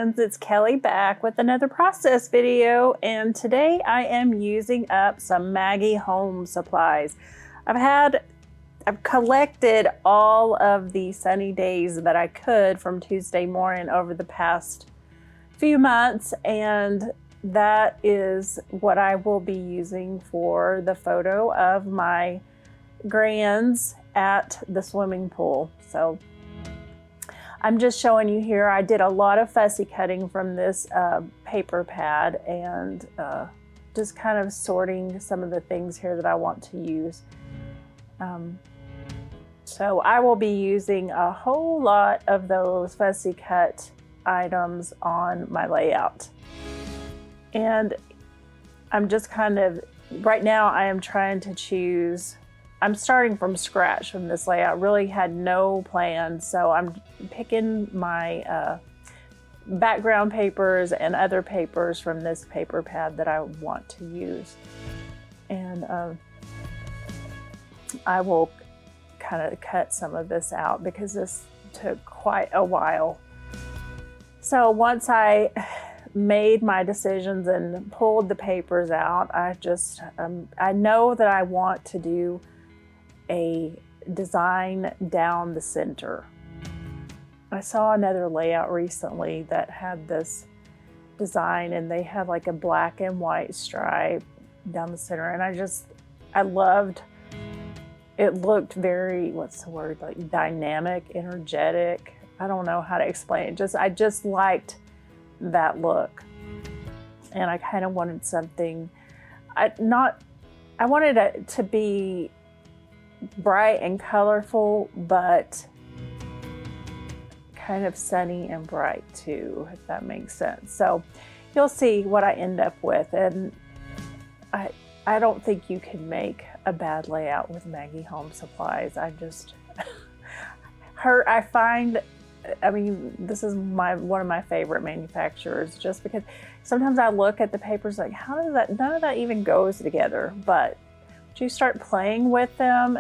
friends, it's Kelly back with another process video, and today I am using up some Maggie Holmes supplies. I've collected all of the sunny days that I could from Tuesday morning over the past few months, and that is what I will be using for the photo of my grands at the swimming pool. So I'm just showing you here. I did a lot of fussy cutting from this paper pad and just kind of sorting some of the things here that I want to use. So I will be using a whole lot of those fussy cut items on my layout. And I'm just kind of, right now I am trying to choose, I'm starting from scratch from this layout, really had no plan. So I'm picking my background papers and other papers from this paper pad that I want to use. And I will kind of cut some of this out because this took quite a while. So once I made my decisions and pulled the papers out, I know that I want to do a design down the center. I saw another layout recently that had this design, and they had like a black and white stripe down the center, and I loved it. Looked very, what's the word, like dynamic, energetic. I don't know how to explain it. I just liked that look, and I kind of wanted something. I wanted it to be bright and colorful, but kind of sunny and bright too, if that makes sense. So you'll see what I end up with, and I don't think you can make a bad layout with Maggie Holmes supplies. I mean, this is one of my favorite manufacturers, just because sometimes I look at the papers like, how does that, none of that even goes together. But once you start playing with them,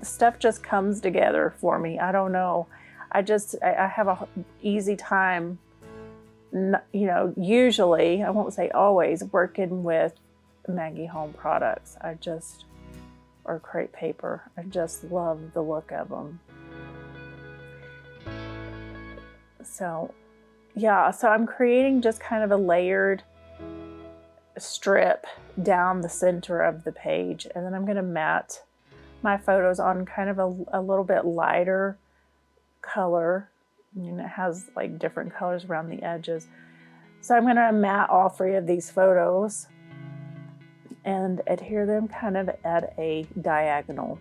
stuff just comes together for me. I don't know. I have a easy time, usually, I won't say always, working with Maggie Holmes products. Or crepe paper. I just love the look of them. So yeah, so I'm creating just kind of a layered strip down the center of the page, and then I'm going to mat my photos on kind of a little bit lighter color. And it has like different colors around the edges. So I'm going to mat all three of these photos and adhere them kind of at a diagonal.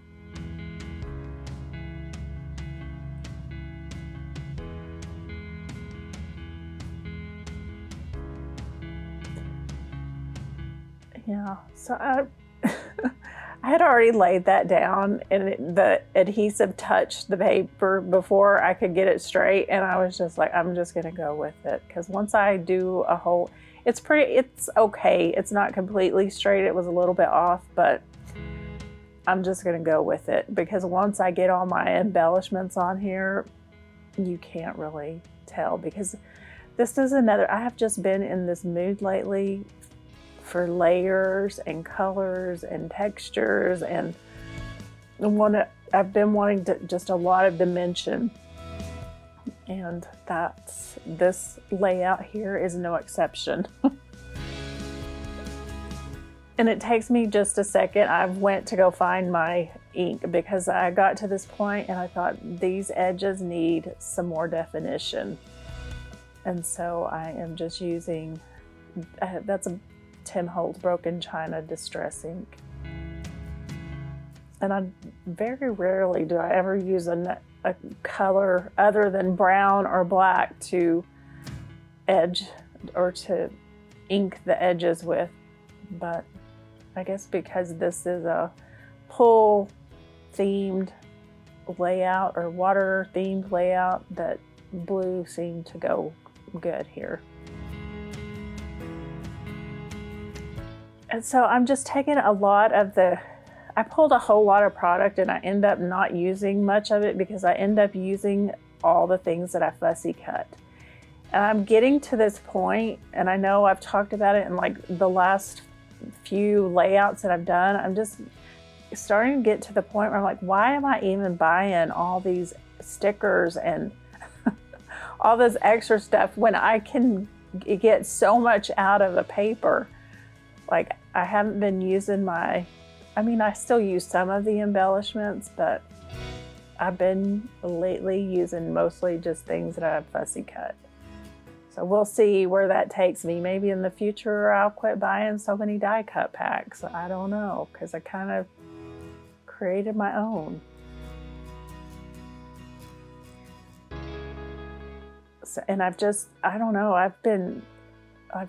Yeah, so I had already laid that down, and the adhesive touched the paper before I could get it straight, and I was just like, I'm just gonna go with it, because once I do a whole, it's okay. It's not completely straight. It was a little bit off, but I'm just gonna go with it, because once I get all my embellishments on here, you can't really tell, because this is I have just been in this mood lately for layers and colors and textures, and I've been wanting just a lot of dimension, and this layout here is no exception. And it takes me just a second. I went to go find my ink because I got to this point and I thought these edges need some more definition, and so I am just using that's a Tim Holtz Broken China Distress ink. And very rarely do I ever use a color other than brown or black to edge or to ink the edges with. But I guess because this is a pool themed layout or water themed layout, that blue seemed to go good here. And so I'm just taking a lot of I pulled a whole lot of product, and I end up not using much of it because I end up using all the things that I fussy cut. And I'm getting to this point, and I know I've talked about it in like the last few layouts that I've done. I'm just starting to get to the point where I'm like, why am I even buying all these stickers and all this extra stuff when I can get so much out of a paper? Like, I haven't been using I still use some of the embellishments, but I've been lately using mostly just things that I've fussy cut. So we'll see where that takes me. Maybe in the future I'll quit buying so many die cut packs. I don't know, because I kind of created my own. So, and I don't know, I've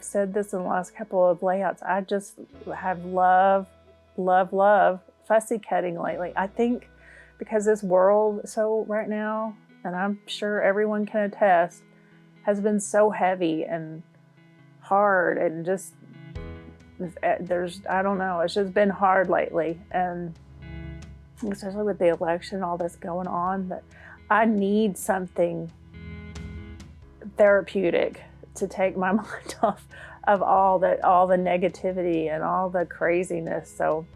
said this in the last couple of layouts, I just have love fussy cutting lately. I think because this world right now, and I'm sure everyone can attest, has been so heavy and hard, and just I don't know, it's just been hard lately, and especially with the election, all this going on, that I need something therapeutic to take my mind off of all the negativity and all the craziness. So,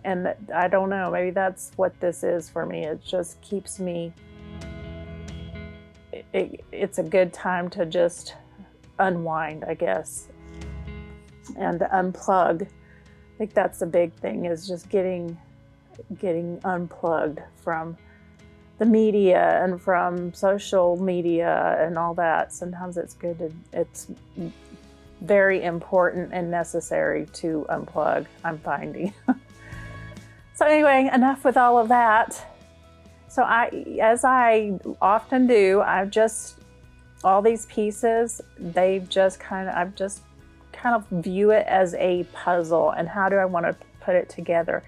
and I don't know, maybe that's what this is for me. It just keeps me, it's a good time to just unwind, I guess, and unplug. I think that's the big thing, is just getting unplugged from the media and from social media and all that. Sometimes it's very important and necessary to unplug, I'm finding. So anyway, enough with all of that. So as I often do, all these pieces, I've just kind of view it as a puzzle, and how do I want to put it together?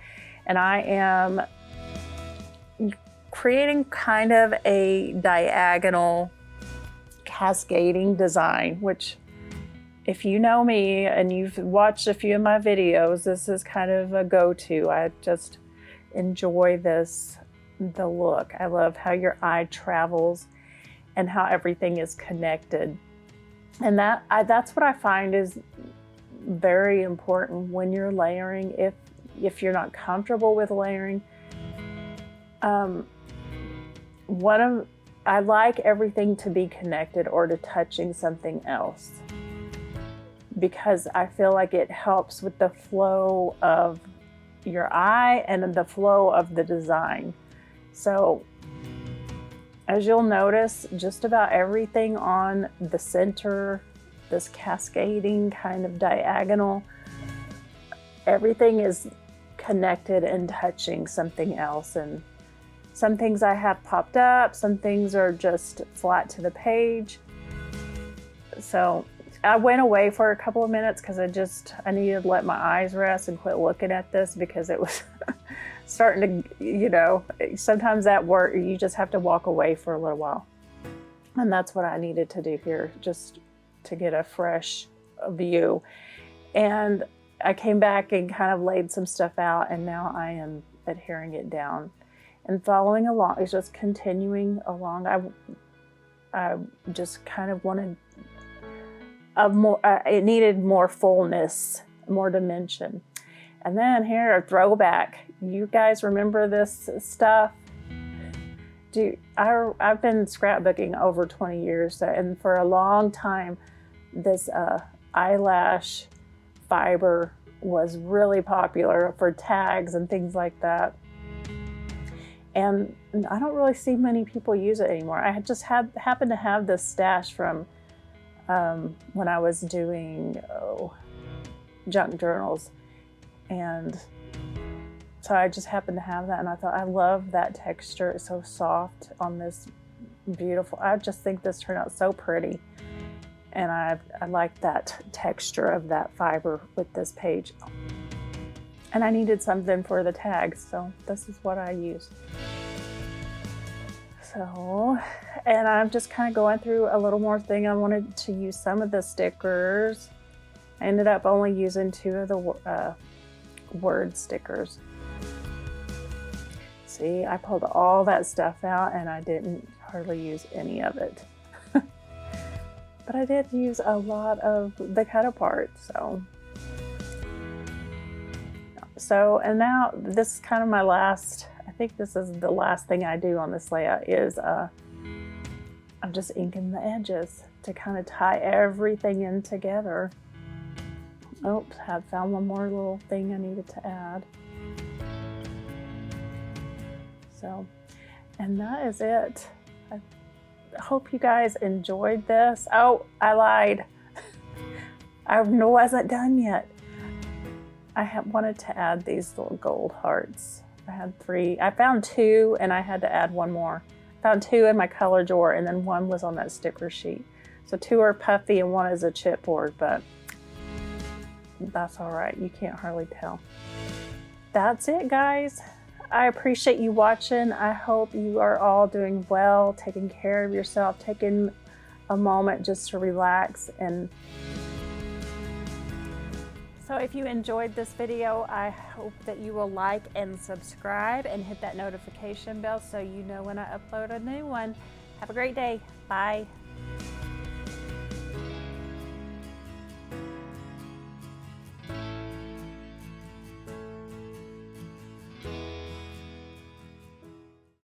And I am creating kind of a diagonal cascading design, which, if you know me and you've watched a few of my videos, this is kind of a go-to. I just enjoy the look. I love how your eye travels and how everything is connected. And that's what I find is very important when you're layering. If you're not comfortable with layering, I like everything to be connected or to touching something else, because I feel like it helps with the flow of your eye and the flow of the design. So as you'll notice, just about everything on the center, this cascading kind of diagonal, everything is connected and touching something else. And some things I have popped up, some things are just flat to the page. So I went away for a couple of minutes because I needed to let my eyes rest and quit looking at this, because it was starting to, sometimes at work, you just have to walk away for a little while. And that's what I needed to do here, just to get a fresh view. And I came back and kind of laid some stuff out, and now I am adhering it down and following along. It's just continuing along. I just kind of wanted it needed more fullness, more dimension. And then here, a throwback. You guys remember this stuff? I've been scrapbooking over 20 years, and for a long time, this eyelash fiber was really popular for tags and things like that. And I don't really see many people use it anymore. I just happened to have this stash from when I was doing junk journals. And so I just happened to have that, and I thought, I love that texture. It's so soft on this beautiful, I just think this turned out so pretty. And I like that texture of that fiber with this page. And I needed something for the tags, so this is what I used. So, and I'm just kind of going through a little more thing. I wanted to use some of the stickers. I ended up only using 2 of the word stickers. See, I pulled all that stuff out and I didn't hardly use any of it. But I did use a lot of the cut apart, and now this is kind of my last, I think this is the last thing I do on this layout is I'm just inking the edges to kind of tie everything in together. Oops, have found one more little thing I needed to add. So, and that is it. I hope you guys enjoyed this. Oh, I lied. I wasn't done yet. I wanted to add these little gold hearts. I had 3. I found 2 and I had to add one more. Found 2 in my color drawer and then 1 was on that sticker sheet. So 2 are puffy and 1 is a chipboard, but that's all right. You can't hardly tell. That's it, guys. I appreciate you watching. I hope you are all doing well, taking care of yourself, taking a moment just to relax. And so if you enjoyed this video, I hope that you will like and subscribe and hit that notification bell so you know when I upload a new one. Have a great day. Bye.